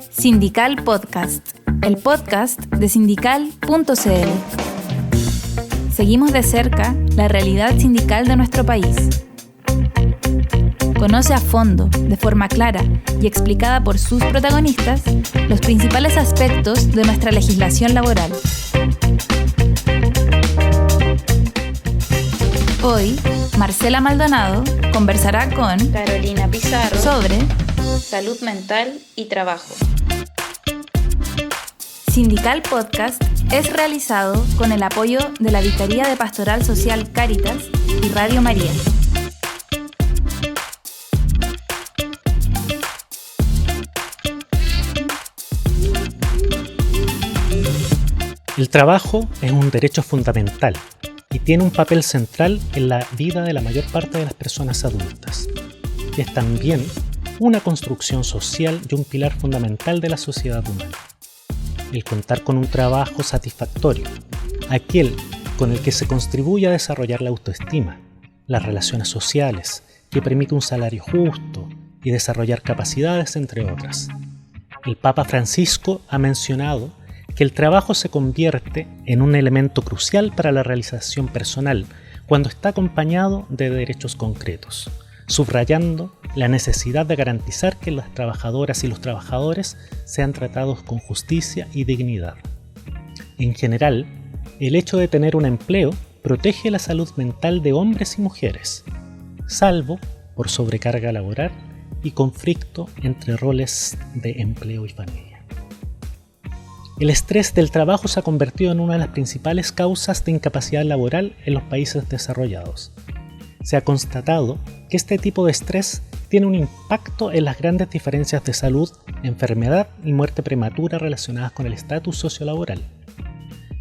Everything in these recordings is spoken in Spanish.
Sindical Podcast, el podcast de sindical.cl. Seguimos de cerca la realidad sindical de nuestro país. Conoce a fondo, de forma clara y explicada por sus protagonistas, los principales aspectos de nuestra legislación laboral. Hoy, Marcela Maldonado conversará con Carolina Pizarro sobre salud mental y trabajo. Sindical Podcast es realizado con el apoyo de la Vicaría de Pastoral Social Cáritas y Radio María. El trabajo es un derecho fundamental y tiene un papel central en la vida de la mayor parte de las personas adultas. Es también una construcción social y un pilar fundamental de la sociedad humana. El contar con un trabajo satisfactorio, aquel con el que se contribuye a desarrollar la autoestima, las relaciones sociales, que permite un salario justo y desarrollar capacidades, entre otras. El Papa Francisco ha mencionado que el trabajo se convierte en un elemento crucial para la realización personal cuando está acompañado de derechos concretos, subrayando la necesidad de garantizar que las trabajadoras y los trabajadores sean tratados con justicia y dignidad. En general, el hecho de tener un empleo protege la salud mental de hombres y mujeres, salvo por sobrecarga laboral y conflicto entre roles de empleo y familia. El estrés del trabajo se ha convertido en una de las principales causas de incapacidad laboral en los países desarrollados. Se ha constatado que este tipo de estrés tiene un impacto en las grandes diferencias de salud, enfermedad y muerte prematura relacionadas con el estatus sociolaboral.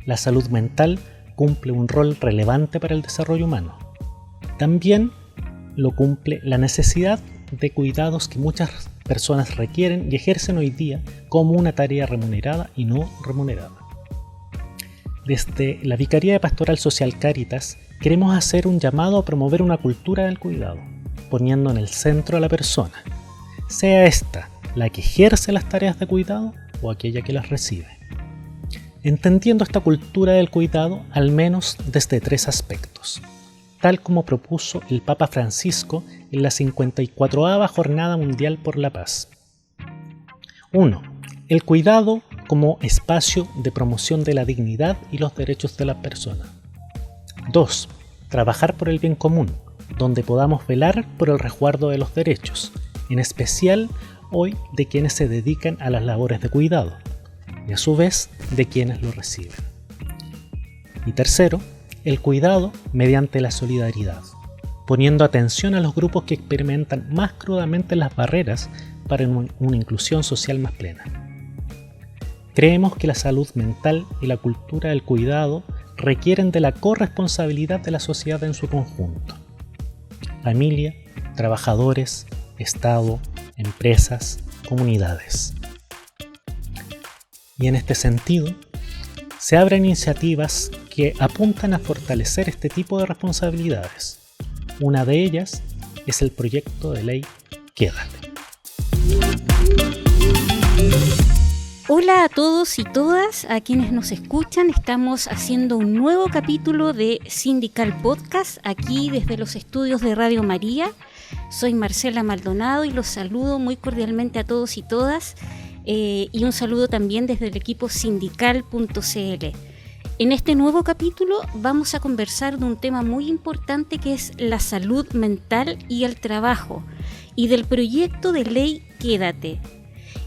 La salud mental cumple un rol relevante para el desarrollo humano. También lo cumple la necesidad de cuidados que muchas personas requieren y ejercen hoy día como una tarea remunerada y no remunerada. Desde la Vicaría de Pastoral Social Cáritas queremos hacer un llamado a promover una cultura del cuidado, poniendo en el centro a la persona, sea esta la que ejerce las tareas de cuidado o aquella que las recibe. Entendiendo esta cultura del cuidado al menos desde 3 aspectos, tal como propuso el Papa Francisco en la 54ª Jornada Mundial por la Paz. 1. El cuidado como espacio de promoción de la dignidad y los derechos de la persona. 2. Trabajar por el bien común, donde podamos velar por el resguardo de los derechos, en especial hoy de quienes se dedican a las labores de cuidado, y a su vez de quienes lo reciben. Y tercero, el cuidado mediante la solidaridad, poniendo atención a los grupos que experimentan más crudamente las barreras para una inclusión social más plena. Creemos que la salud mental y la cultura del cuidado requieren de la corresponsabilidad de la sociedad en su conjunto. Familia, trabajadores, Estado, empresas, comunidades. Y en este sentido, se abren iniciativas que apuntan a fortalecer este tipo de responsabilidades. Una de ellas es el proyecto de ley Quédate. Hola a todos y todas, a quienes nos escuchan. Estamos haciendo un nuevo capítulo de Sindical Podcast aquí desde los estudios de Radio María. Soy Marcela Maldonado y los saludo muy cordialmente a todos y todas y un saludo también desde el equipo sindical.cl. En este nuevo capítulo vamos a conversar de un tema muy importante que es la salud mental y el trabajo y del proyecto de ley Quédate.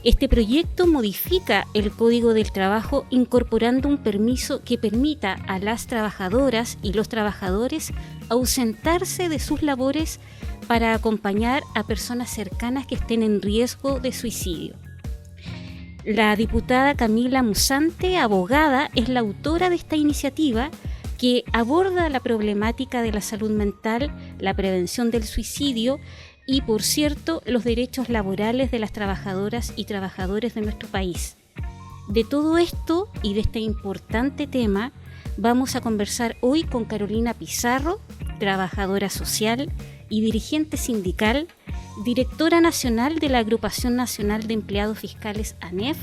Este proyecto modifica el Código del Trabajo incorporando un permiso que permita a las trabajadoras y los trabajadores ausentarse de sus labores para acompañar a personas cercanas que estén en riesgo de suicidio. La diputada Camila Musante, abogada, es la autora de esta iniciativa que aborda la problemática de la salud mental, la prevención del suicidio y, por cierto, los derechos laborales de las trabajadoras y trabajadores de nuestro país. De todo esto y de este importante tema vamos a conversar hoy con Carolina Pizarro, trabajadora social y dirigente sindical, directora nacional de la Agrupación Nacional de Empleados Fiscales ANEF,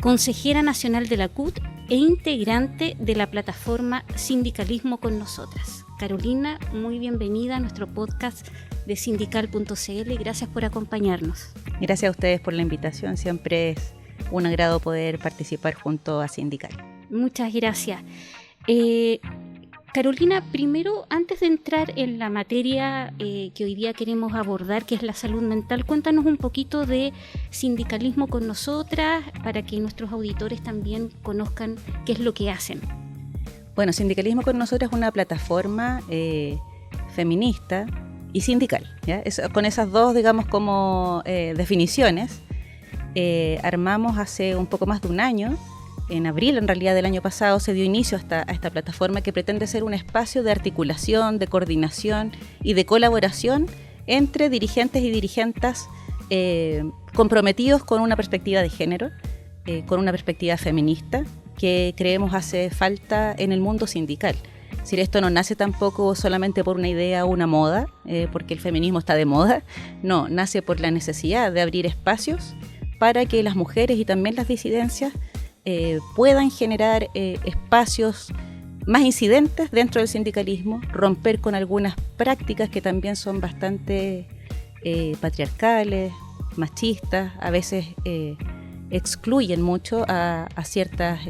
consejera nacional de la CUT e integrante de la plataforma Sindicalismo con Nosotras. Carolina, muy bienvenida a nuestro podcast de sindical.cl y gracias por acompañarnos. Gracias a ustedes por la invitación, siempre es un agrado poder participar junto a Sindical. Muchas gracias. Carolina, primero, antes de entrar en la materia que hoy día queremos abordar, que es la salud mental, cuéntanos un poquito de Sindicalismo con Nosotras para que nuestros auditores también conozcan qué es lo que hacen. Bueno, Sindicalismo con Nosotras es una plataforma feminista y sindical, ¿ya? Con esas dos, digamos, como definiciones, armamos hace un poco más de un año. En abril, en realidad, del año pasado, se dio inicio a esta plataforma que pretende ser un espacio de articulación, de coordinación y de colaboración entre dirigentes y dirigentas comprometidos con una perspectiva de género, con una perspectiva feminista, que creemos hace falta en el mundo sindical. Es decir, esto no nace tampoco solamente por una idea o una moda, porque el feminismo está de moda, no, nace por la necesidad de abrir espacios para que las mujeres y también las disidencias puedan generar espacios más incidentes dentro del sindicalismo, romper con algunas prácticas que también son bastante patriarcales, machistas, a veces excluyen mucho a ciertas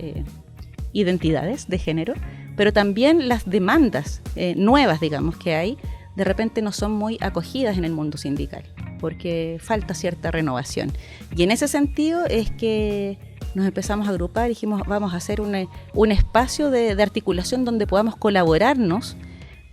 identidades de género, pero también las demandas nuevas, digamos, que hay, de repente no son muy acogidas en el mundo sindical, porque falta cierta renovación. Y en ese sentido es que nos empezamos a agrupar y dijimos, vamos a hacer un espacio de articulación donde podamos colaborarnos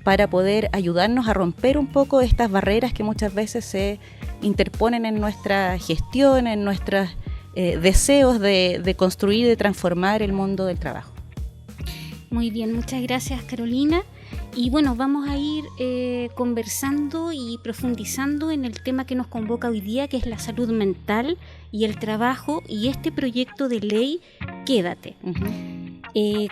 para poder ayudarnos a romper un poco estas barreras que muchas veces se interponen en nuestra gestión, en nuestros deseos de construir y de transformar el mundo del trabajo. Muy bien, muchas gracias, Carolina. Y bueno, vamos a ir conversando y profundizando en el tema que nos convoca hoy día, que es la salud mental y el trabajo y este proyecto de ley Quédate.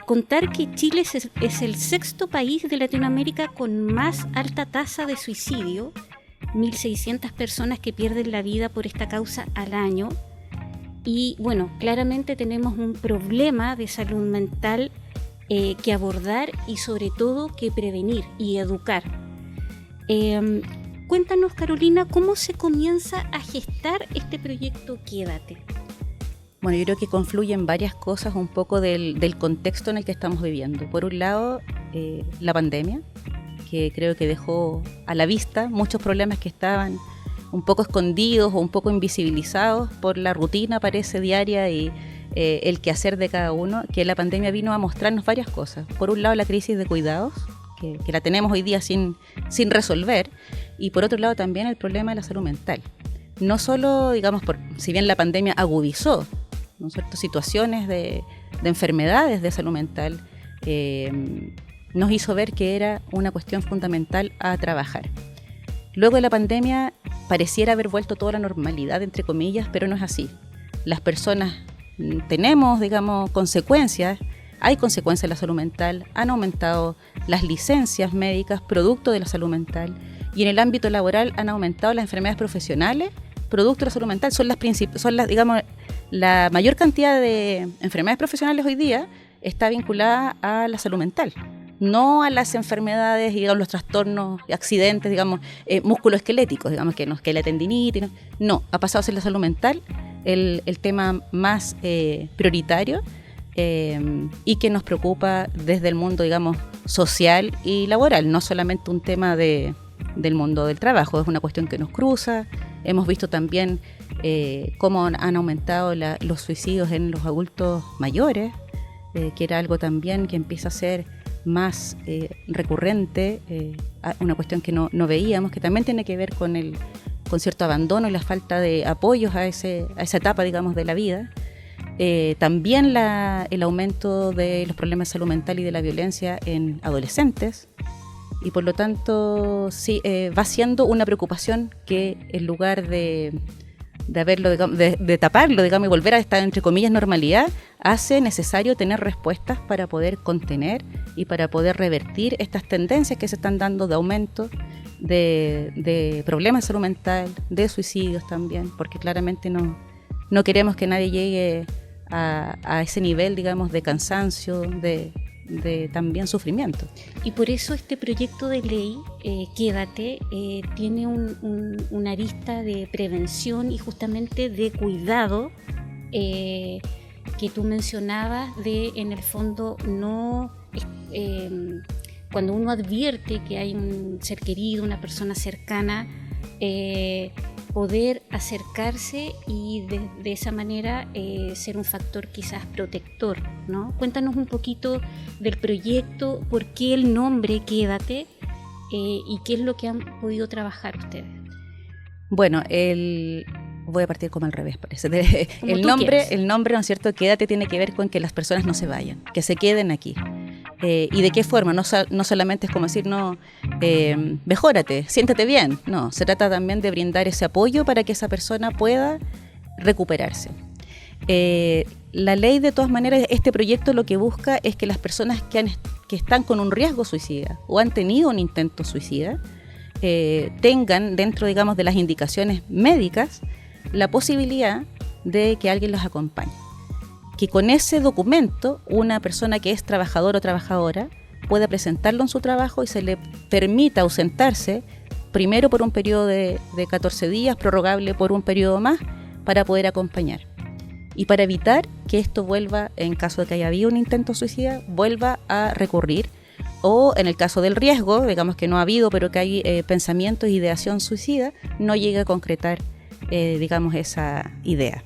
Contar que Chile es el sexto país de Latinoamérica con más alta tasa de suicidio, 1.600 personas que pierden la vida por esta causa al año. Y bueno, claramente tenemos un problema de salud mental que abordar y sobre todo que prevenir y educar. Cuéntanos, Carolina, ¿cómo se comienza a gestar este proyecto Quédate? Bueno, yo creo que confluyen varias cosas un poco del contexto en el que estamos viviendo. Por un lado, la pandemia, que creo que dejó a la vista muchos problemas que estaban un poco escondidos o un poco invisibilizados por la rutina, parece, diaria y el quehacer de cada uno, que la pandemia vino a mostrarnos varias cosas. Por un lado, la crisis de cuidados, que la tenemos hoy día sin resolver, y por otro lado también el problema de la salud mental. No solo, digamos, si bien la pandemia agudizó, ¿no es cierto?, situaciones de enfermedades de salud mental, nos hizo ver que era una cuestión fundamental a trabajar. Luego de la pandemia pareciera haber vuelto toda la normalidad, entre comillas, pero no es así. Las personas tenemos, digamos, consecuencias, hay consecuencias de la salud mental, han aumentado las licencias médicas producto de la salud mental y en el ámbito laboral han aumentado las enfermedades profesionales producto de la salud mental. Son las, digamos, la mayor cantidad de enfermedades profesionales hoy día está vinculada a la salud mental, no a las enfermedades, digamos, los trastornos, accidentes, digamos, musculoesqueléticos, digamos, que la tendinitis, no, ha pasado a ser la salud mental el tema más prioritario y que nos preocupa desde el mundo, digamos, social y laboral, no solamente un tema del mundo del trabajo, es una cuestión que nos cruza. Hemos visto también cómo han aumentado los suicidios en los adultos mayores, que era algo también que empieza a ser más recurrente, una cuestión que no veíamos, que también tiene que ver con cierto abandono y la falta de apoyos a esa etapa, digamos, de la vida. También el aumento de los problemas de salud mental y de la violencia en adolescentes, y por lo tanto sí, va siendo una preocupación que en lugar de haberlo, digamos, de taparlo, digamos, y volver a esta, entre comillas, normalidad, hace necesario tener respuestas para poder contener y para poder revertir estas tendencias que se están dando de aumento de problemas de salud mental, de suicidios también, porque claramente no queremos que nadie llegue a ese nivel, digamos, de cansancio, de también sufrimiento. Y por eso este proyecto de ley, Quédate, tiene una arista de prevención y justamente de cuidado, que tú mencionabas, de en el fondo no... cuando uno advierte que hay un ser querido, una persona cercana, poder acercarse y de esa manera ser un factor quizás protector, ¿no? Cuéntanos un poquito del proyecto, por qué el nombre Quédate, y qué es lo que han podido trabajar ustedes. Bueno, voy a partir como al revés, parece. El nombre, ¿no es cierto? Quédate tiene que ver con que las personas no se vayan, que se queden aquí. ¿Y de qué forma? No solamente es como decir, mejórate, siéntate bien. No, se trata también de brindar ese apoyo para que esa persona pueda recuperarse. La ley, de todas maneras, este proyecto lo que busca es que las personas que están con un riesgo suicida o han tenido un intento suicida tengan dentro, digamos, de las indicaciones médicas la posibilidad de que alguien los acompañe. Que con ese documento una persona que es trabajador o trabajadora pueda presentarlo en su trabajo y se le permita ausentarse primero por un periodo de 14 días, prorrogable por un periodo más, para poder acompañar. Y para evitar que esto vuelva, en caso de que haya habido un intento suicida, vuelva a recurrir, o en el caso del riesgo, digamos que no ha habido, pero que hay pensamientos, ideación suicida, no llegue a concretar, digamos, esa idea.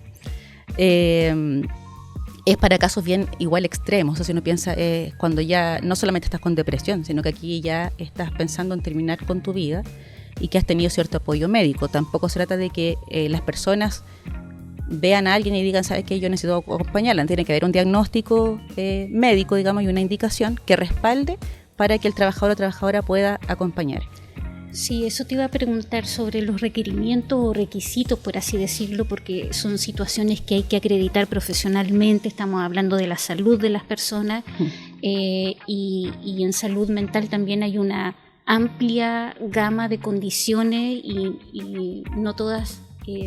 Es para casos bien igual extremos, o sea, si uno piensa cuando ya no solamente estás con depresión, sino que aquí ya estás pensando en terminar con tu vida y que has tenido cierto apoyo médico. Tampoco se trata de que las personas vean a alguien y digan, ¿sabes qué? Yo necesito acompañarla. Tiene que haber un diagnóstico médico, digamos, y una indicación que respalde para que el trabajador o trabajadora pueda acompañar. Sí, eso te iba a preguntar sobre los requerimientos o requisitos, por así decirlo, porque son situaciones que hay que acreditar profesionalmente. Estamos hablando de la salud de las personas, y en salud mental también hay una amplia gama de condiciones y no todas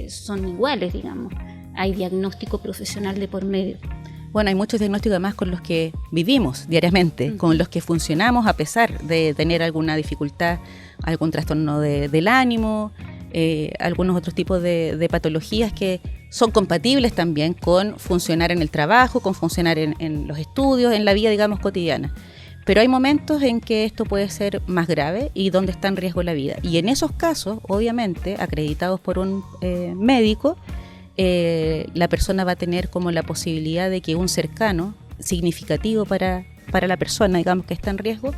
son iguales, digamos. Hay diagnóstico profesional de por medio. Bueno, hay muchos diagnósticos además con los que vivimos diariamente, con los que funcionamos a pesar de tener alguna dificultad, algún trastorno del ánimo, algunos otros tipos de patologías que son compatibles también con funcionar en el trabajo, con funcionar en los estudios, en la vida, digamos, cotidiana. Pero hay momentos en que esto puede ser más grave y donde está en riesgo la vida. Y en esos casos, obviamente, acreditados por un médico, la persona va a tener como la posibilidad de que un cercano significativo para la persona, digamos, que está en riesgo,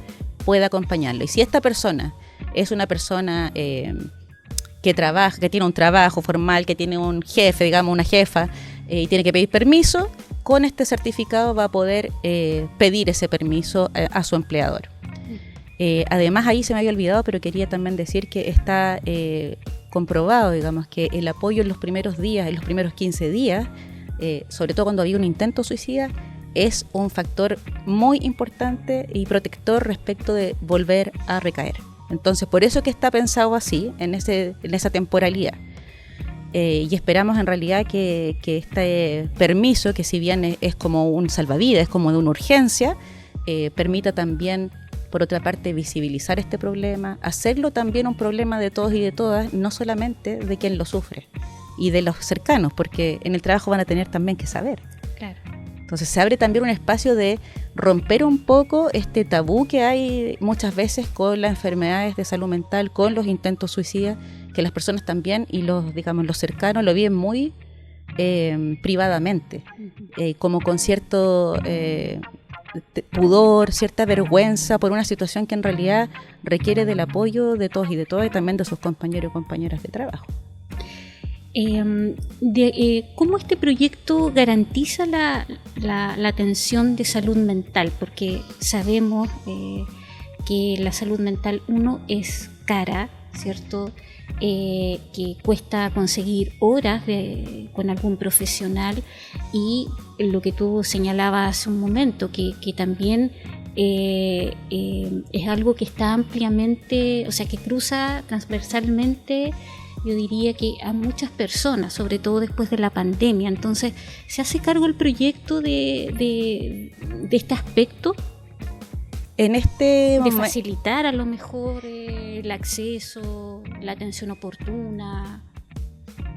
pueda acompañarlo. Y si esta persona es una persona que trabaja, que tiene un trabajo formal, que tiene un jefe, digamos, una jefa, y tiene que pedir permiso, con este certificado va a poder pedir ese permiso a su empleador. Además, ahí se me había olvidado, pero quería también decir que está comprobado, digamos, que el apoyo en los primeros días, en los primeros 15 días, sobre todo cuando había un intento suicida, es un factor muy importante y protector respecto de volver a recaer. Entonces, por eso es que está pensado así, en esa temporalidad. Y esperamos en realidad que este permiso, que si bien es como un salvavidas, es como de una urgencia, permita también, por otra parte, visibilizar este problema, hacerlo también un problema de todos y de todas, no solamente de quien lo sufre y de los cercanos, porque en el trabajo van a tener también que saber. Claro. Entonces se abre también un espacio de romper un poco este tabú que hay muchas veces con las enfermedades de salud mental, con los intentos suicidas, que las personas también y los cercanos lo viven muy privadamente, como con cierto pudor, cierta vergüenza por una situación que en realidad requiere del apoyo de todos y de todas, y también de sus compañeros y compañeras de trabajo. ¿Cómo este proyecto garantiza la atención de salud mental? Porque sabemos que la salud mental, uno, es cara, ¿cierto? Que cuesta conseguir horas con algún profesional, y lo que tú señalabas hace un momento, que también es algo que está ampliamente, o sea, que cruza transversalmente, yo diría que a muchas personas, sobre todo después de la pandemia. Entonces, ¿se hace cargo el proyecto de este aspecto? En este de facilitar a lo mejor el acceso, la atención oportuna.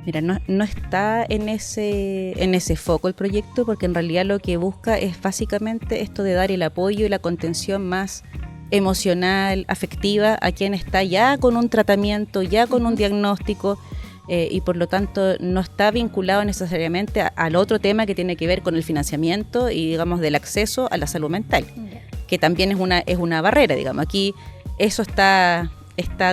Mira, no está en ese foco el proyecto, porque en realidad lo que busca es básicamente esto de dar el apoyo y la contención más emocional, afectiva a quien está ya con un tratamiento, ya con un diagnóstico, y por lo tanto no está vinculado necesariamente al otro tema que tiene que ver con el financiamiento y, digamos, del acceso a la salud mental, que también es una barrera, digamos. Aquí eso está,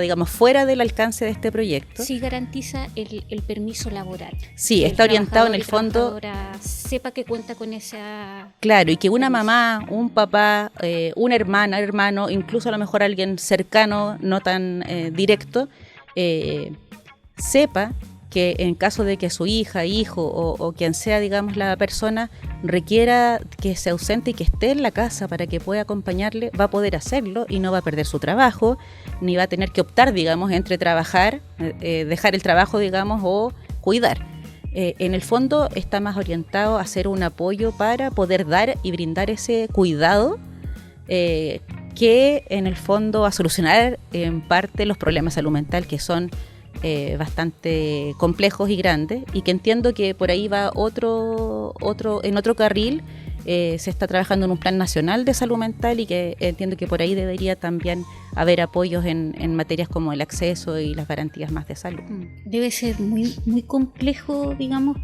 digamos, fuera del alcance de este proyecto. Sí garantiza el permiso laboral. Sí, está orientado en el fondo. Sepa que cuenta con esa. Claro, y que una mamá, un papá, una hermana, hermano, incluso a lo mejor alguien cercano, no tan directo, sepa que en caso de que su hija, hijo o quien sea, digamos, la persona requiera que se ausente y que esté en la casa para que pueda acompañarle, va a poder hacerlo y no va a perder su trabajo, ni va a tener que optar, digamos, entre trabajar, dejar el trabajo, digamos, o cuidar. En el fondo está más orientado a hacer un apoyo para poder dar y brindar ese cuidado que en el fondo a solucionar en parte los problemas de salud mental, que son bastante complejos y grandes, y que entiendo que por ahí va en otro carril. Se está trabajando en un plan nacional de salud mental, y que entiendo que por ahí debería también haber apoyos en materias como el acceso y las garantías más de salud. Debe ser muy, muy complejo, digamos,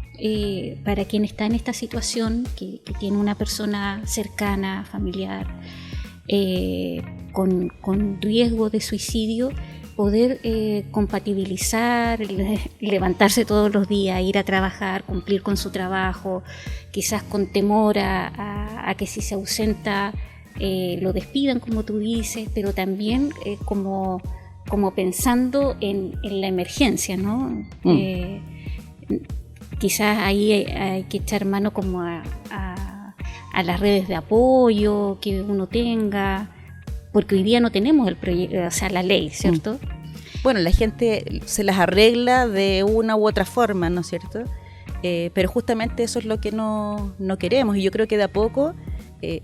para quien está en esta situación, que tiene una persona cercana, familiar, con riesgo de suicidio, poder compatibilizar, levantarse todos los días, ir a trabajar, cumplir con su trabajo, quizás con temor a que si se ausenta lo despidan, como tú dices, pero también como pensando en la emergencia, ¿no? Quizás ahí hay que echar mano como a las redes de apoyo que uno tenga, porque hoy día no tenemos el proyecto, o sea, la ley, ¿cierto? Bueno, la gente se las arregla de una u otra forma, ¿no es cierto? Pero justamente eso es lo que no queremos, y yo creo que de a poco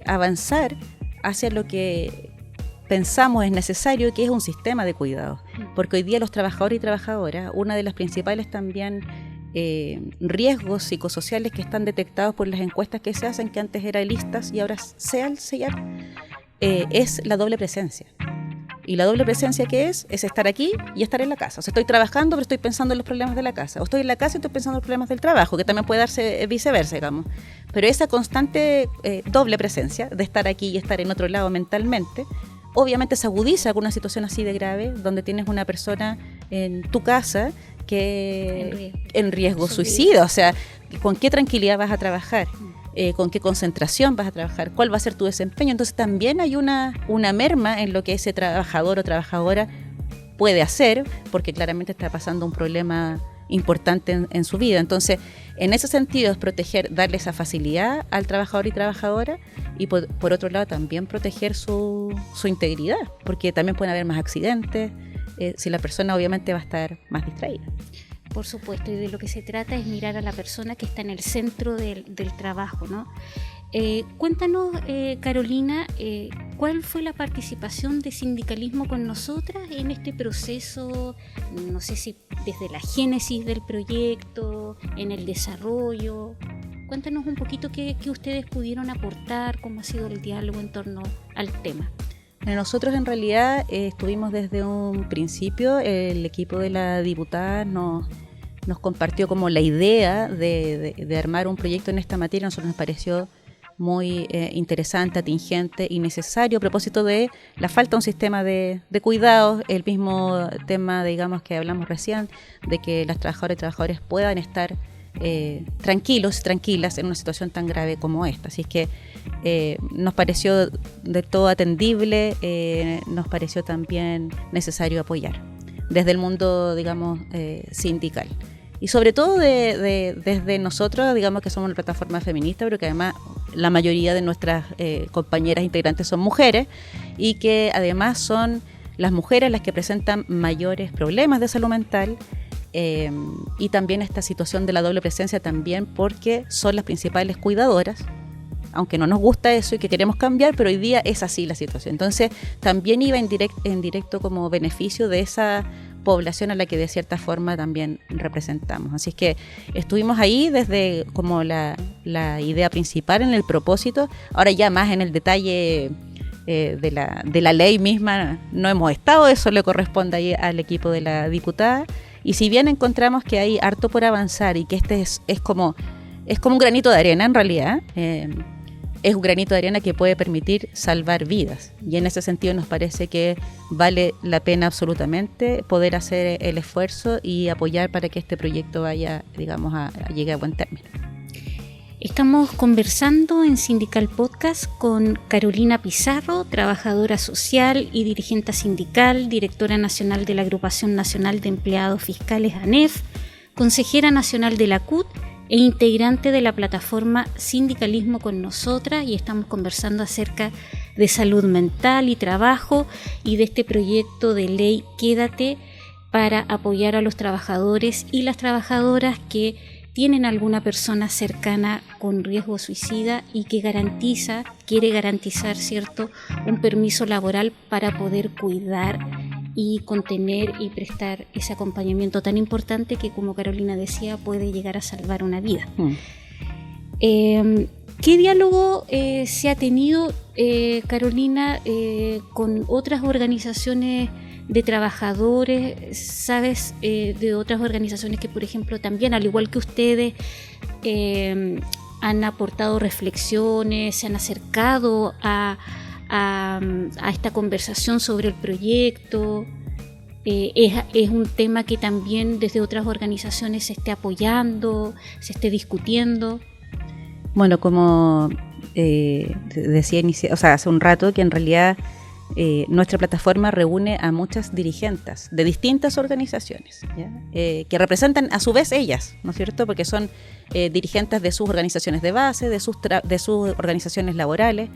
avanzar hacia lo que pensamos es necesario, que es un sistema de cuidados, porque hoy día los trabajadores y trabajadoras, una de las principales también riesgos psicosociales que están detectados por las encuestas que se hacen, que antes era listas y ahora CEAL, es la doble presencia. Y la doble presencia, ¿qué es? Es estar aquí y estar en la casa. O sea, estoy trabajando, pero estoy pensando en los problemas de la casa. O estoy en la casa y estoy pensando en los problemas del trabajo, que también puede darse viceversa, digamos. Pero esa constante doble presencia de estar aquí y estar en otro lado mentalmente, obviamente se agudiza con una situación así de grave, donde tienes una persona en tu casa que en riesgo suicida. O sea, ¿con qué tranquilidad vas a trabajar? Con qué concentración vas a trabajar, cuál va a ser tu desempeño. Entonces también hay una merma en lo que ese trabajador o trabajadora puede hacer, porque claramente está pasando un problema importante en su vida. Entonces, en ese sentido es proteger, darle esa facilidad al trabajador y trabajadora, y por otro lado también proteger su integridad, porque también pueden haber más accidentes, si la persona obviamente va a estar más distraída. Por supuesto, y de lo que se trata es mirar a la persona que está en el centro del trabajo, ¿no? Cuéntanos, Carolina, ¿cuál fue la participación de Sindicalismo con nosotras en este proceso? No sé si desde la génesis del proyecto, en el desarrollo. Cuéntanos un poquito qué ustedes pudieron aportar, cómo ha sido el diálogo en torno al tema. Nosotros en realidad estuvimos desde un principio. El equipo de la diputada nos compartió como la idea de armar un proyecto en esta materia. A nosotros nos pareció muy interesante, atingente y necesario a propósito de la falta de un sistema de cuidados, el mismo tema, digamos, que hablamos recién, de que las trabajadoras y trabajadores puedan estar tranquilos y tranquilas en una situación tan grave como esta. Así es que nos pareció de todo atendible, nos pareció también necesario apoyar desde el mundo, digamos, sindical. y sobre todo desde nosotros, digamos que somos una plataforma feminista, pero que además la mayoría de nuestras compañeras integrantes son mujeres y que además son las mujeres las que presentan mayores problemas de salud mental, y también esta situación de la doble presencia también porque son las principales cuidadoras, aunque no nos gusta eso y que queremos cambiar, pero hoy día es así la situación. Entonces también iba en directo como beneficio de esa población a la que de cierta forma también representamos. Así es que estuvimos ahí desde como la idea principal en el propósito. Ahora ya más en el detalle de la ley misma no hemos estado, eso le corresponde ahí al equipo de la diputada. Y si bien encontramos que hay harto por avanzar y que este es como un granito de arena en realidad, es un granito de arena que puede permitir salvar vidas. Y en ese sentido nos parece que vale la pena absolutamente poder hacer el esfuerzo y apoyar para que este proyecto vaya, digamos, llegue a buen término. Estamos conversando en Sindical Podcast con Carolina Pizarro, trabajadora social y dirigente sindical, directora nacional de la Agrupación Nacional de Empleados Fiscales ANEF, consejera nacional de la CUT e integrante de la plataforma Sindicalismo con Nosotras, y estamos conversando acerca de salud mental y trabajo y de este proyecto de ley Quédate para apoyar a los trabajadores y las trabajadoras que tienen alguna persona cercana con riesgo suicida y que quiere garantizar, ¿cierto?, un permiso laboral para poder cuidar y contener y prestar ese acompañamiento tan importante que, como Carolina decía, puede llegar a salvar una vida. ¿Qué diálogo se ha tenido, Carolina, con otras organizaciones de trabajadores? ¿Sabes de otras organizaciones que, por ejemplo, también, al igual que ustedes, han aportado reflexiones, se han acercado a esta conversación sobre el proyecto? Es un tema que también desde otras organizaciones se esté apoyando, se esté discutiendo. Bueno, como decía hace un rato, que en realidad nuestra plataforma reúne a muchas dirigentes de distintas organizaciones, ¿ya? Que representan a su vez ellas, ¿no es cierto? Porque son dirigentes de sus organizaciones de base, de sus organizaciones laborales,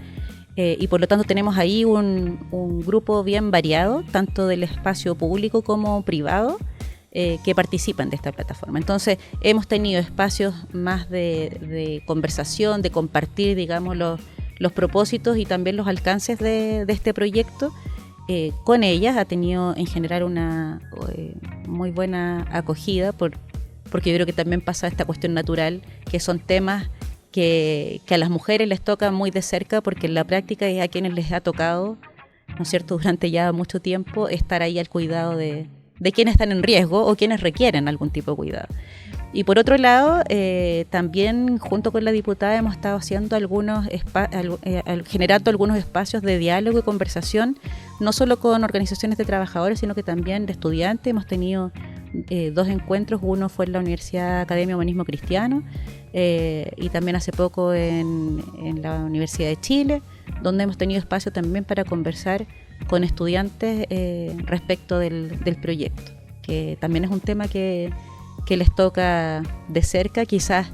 y por lo tanto tenemos ahí un grupo bien variado, tanto del espacio público como privado, que participan de esta plataforma. Entonces hemos tenido espacios más de conversación, de compartir, digamos, los propósitos y también los alcances de este proyecto. Con ellas ha tenido en general una muy buena acogida, porque yo creo que también pasa esta cuestión natural, que son temas que a las mujeres les toca muy de cerca, porque en la práctica es a quienes les ha tocado, ¿no es cierto?, durante ya mucho tiempo estar ahí al cuidado de quienes están en riesgo o quienes requieren algún tipo de cuidado. Y por otro lado, también junto con la diputada hemos estado haciendo generando algunos espacios de diálogo y conversación, no solo con organizaciones de trabajadores, sino que también de estudiantes. Hemos tenido 2 encuentros, uno fue en la Universidad Academia Humanismo Cristiano, y también hace poco en la Universidad de Chile, donde hemos tenido espacio también para conversar con estudiantes respecto del proyecto, que también es un tema que les toca de cerca, quizás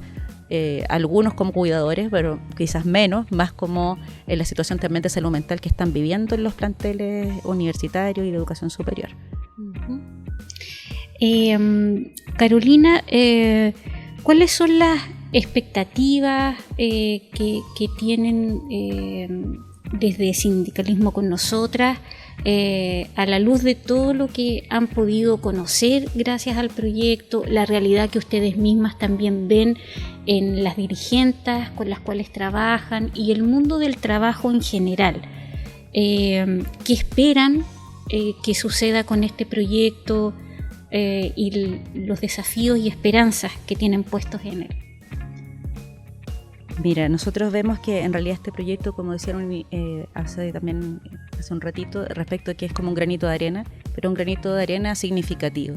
algunos como cuidadores, pero quizás más como en la situación también de salud mental que están viviendo en los planteles universitarios y de educación superior. Carolina, ¿cuáles son las expectativas que tienen desde Sindicalismo con Nosotras, a la luz de todo lo que han podido conocer gracias al proyecto, la realidad que ustedes mismas también ven en las dirigentes con las cuales trabajan y el mundo del trabajo en general? ¿Qué esperan que suceda con este proyecto y los desafíos y esperanzas que tienen puestos en él? Mira, nosotros vemos que en realidad este proyecto, como decían hace un ratito, respecto a que es como un granito de arena, pero un granito de arena significativo.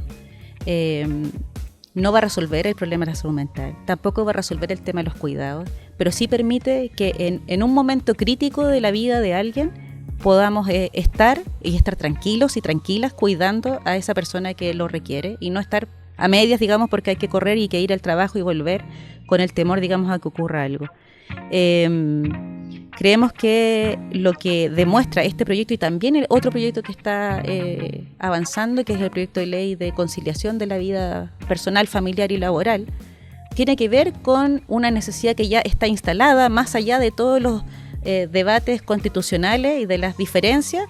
No va a resolver el problema de la salud mental, tampoco va a resolver el tema de los cuidados, pero sí permite que en un momento crítico de la vida de alguien podamos estar tranquilos y tranquilas cuidando a esa persona que lo requiere y no estar a medias, digamos, porque hay que correr y que ir al trabajo y volver con el temor, digamos, a que ocurra algo. Creemos que lo que demuestra este proyecto y también el otro proyecto que está avanzando, que es el proyecto de ley de conciliación de la vida personal, familiar y laboral, tiene que ver con una necesidad que ya está instalada, más allá de todos los debates constitucionales y de las diferencias,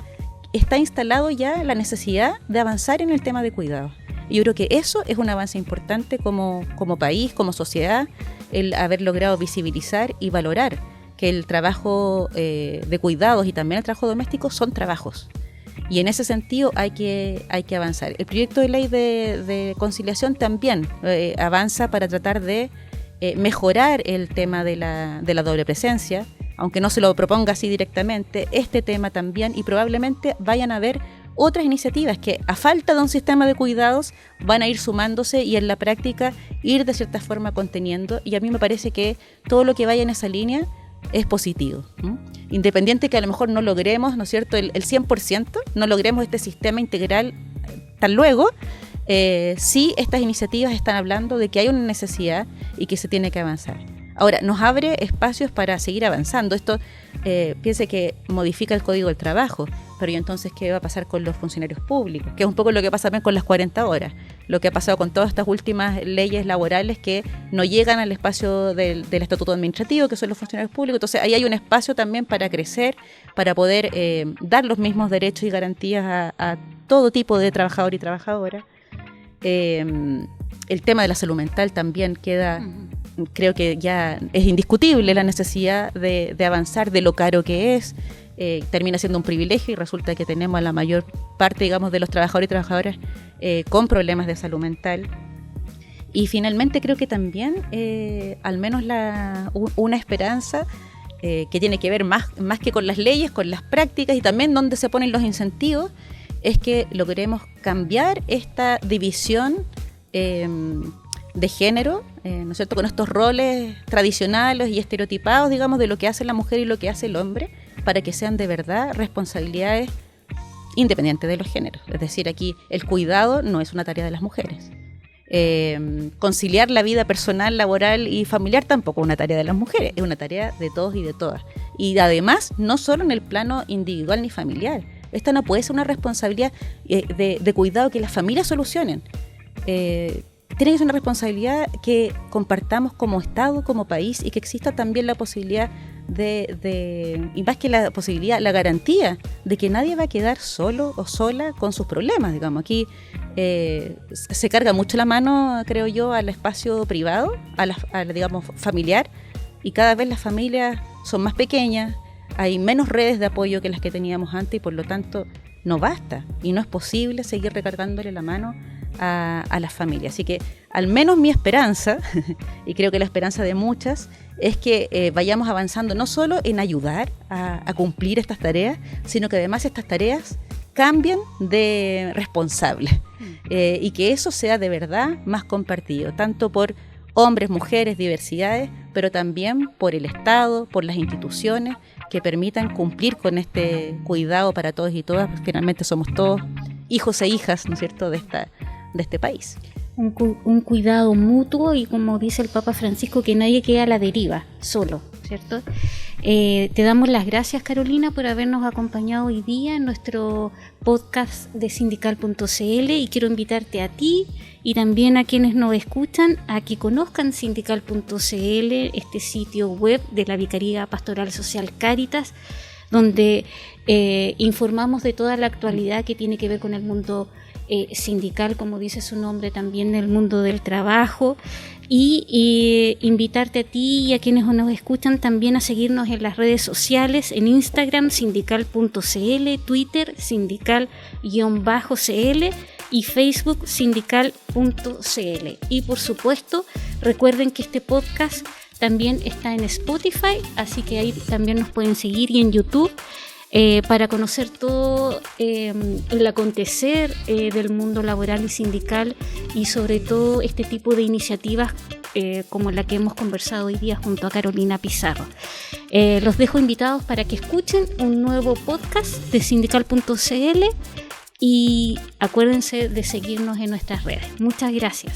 está instalado ya la necesidad de avanzar en el tema de cuidado. Y yo creo que eso es un avance importante como país, como sociedad, el haber logrado visibilizar y valorar que el trabajo de cuidados y también el trabajo doméstico son trabajos. Y en ese sentido hay que avanzar. El proyecto de ley de conciliación también avanza para tratar de mejorar el tema de la doble presencia, aunque no se lo proponga así directamente, este tema también, y probablemente vayan a haber otras iniciativas que, a falta de un sistema de cuidados, van a ir sumándose y en la práctica ir de cierta forma conteniendo. Y a mí me parece que todo lo que vaya en esa línea es positivo, ¿no? Independiente que a lo mejor no logremos, ¿no es cierto?, el 100%, no logremos este sistema integral tan luego, sí estas iniciativas están hablando de que hay una necesidad y que se tiene que avanzar. Ahora, nos abre espacios para seguir avanzando. Esto, piense que modifica el Código del Trabajo, pero ¿y entonces qué va a pasar con los funcionarios públicos? Que es un poco lo que pasa también con las 40 horas, lo que ha pasado con todas estas últimas leyes laborales que no llegan al espacio del estatuto administrativo, que son los funcionarios públicos. Entonces, ahí hay un espacio también para crecer, para poder dar los mismos derechos y garantías a todo tipo de trabajador y trabajadora. El tema de la salud mental también queda... Creo que ya es indiscutible la necesidad de avanzar, de lo caro que es. Termina siendo un privilegio y resulta que tenemos a la mayor parte, digamos, de los trabajadores y trabajadoras con problemas de salud mental. Y finalmente creo que también, al menos una esperanza que tiene que ver más que con las leyes, con las prácticas y también donde se ponen los incentivos, es que logremos cambiar esta división de género, ¿no es cierto?, con estos roles tradicionales y estereotipados, digamos, de lo que hace la mujer y lo que hace el hombre, para que sean de verdad responsabilidades independientes de los géneros. Es decir, aquí el cuidado no es una tarea de las mujeres. Conciliar la vida personal, laboral y familiar tampoco es una tarea de las mujeres, es una tarea de todos y de todas. Y además, no solo en el plano individual ni familiar. Esta no puede ser una responsabilidad de cuidado que las familias solucionen. Tiene que ser una responsabilidad que compartamos como Estado, como país, y que exista también la posibilidad y más que la posibilidad, la garantía de que nadie va a quedar solo o sola con sus problemas, digamos. Aquí se carga mucho la mano, creo yo, al espacio privado, digamos, familiar, y cada vez las familias son más pequeñas, hay menos redes de apoyo que las que teníamos antes y por lo tanto no basta y no es posible seguir recargándole la mano a las familias. Así que al menos mi esperanza, y creo que la esperanza de muchas, es que vayamos avanzando no solo en ayudar a cumplir estas tareas, sino que además estas tareas cambien de responsables y que eso sea de verdad más compartido, tanto por hombres, mujeres, diversidades, pero también por el Estado, por las instituciones que permitan cumplir con este cuidado para todos y todas, porque finalmente somos todos hijos e hijas, ¿no es cierto?, de este país. Un cuidado mutuo y, como dice el Papa Francisco, que nadie quede a la deriva, solo, ¿cierto? Te damos las gracias, Carolina, por habernos acompañado hoy día en nuestro podcast de sindical.cl, y quiero invitarte a ti y también a quienes nos escuchan a que conozcan sindical.cl, este sitio web de la Vicaría Pastoral Social Cáritas, donde informamos de toda la actualidad que tiene que ver con el mundo sindical, como dice su nombre, también del mundo del trabajo, y invitarte a ti y a quienes nos escuchan también a seguirnos en las redes sociales, en Instagram sindical.cl, Twitter sindical-cl y Facebook sindical.cl. Y por supuesto, recuerden que este podcast también está en Spotify, así que ahí también nos pueden seguir, y en YouTube, para conocer todo el acontecer del mundo laboral y sindical, y sobre todo este tipo de iniciativas como la que hemos conversado hoy día junto a Carolina Pizarro. Los dejo invitados para que escuchen un nuevo podcast de sindical.cl y acuérdense de seguirnos en nuestras redes. Muchas gracias.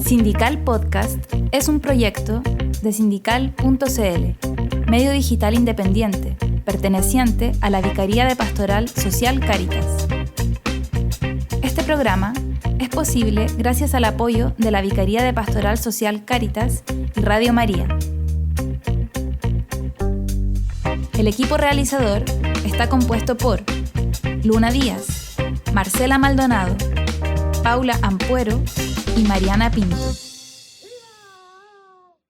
Sindical Podcast es un proyecto de sindical.cl, medio digital independiente, perteneciente a la Vicaría de Pastoral Social Cáritas. Este programa es posible gracias al apoyo de la Vicaría de Pastoral Social Cáritas y Radio María. El equipo realizador está compuesto por Luna Díaz, Marcela Maldonado, Paula Ampuero y Mariana Pinto.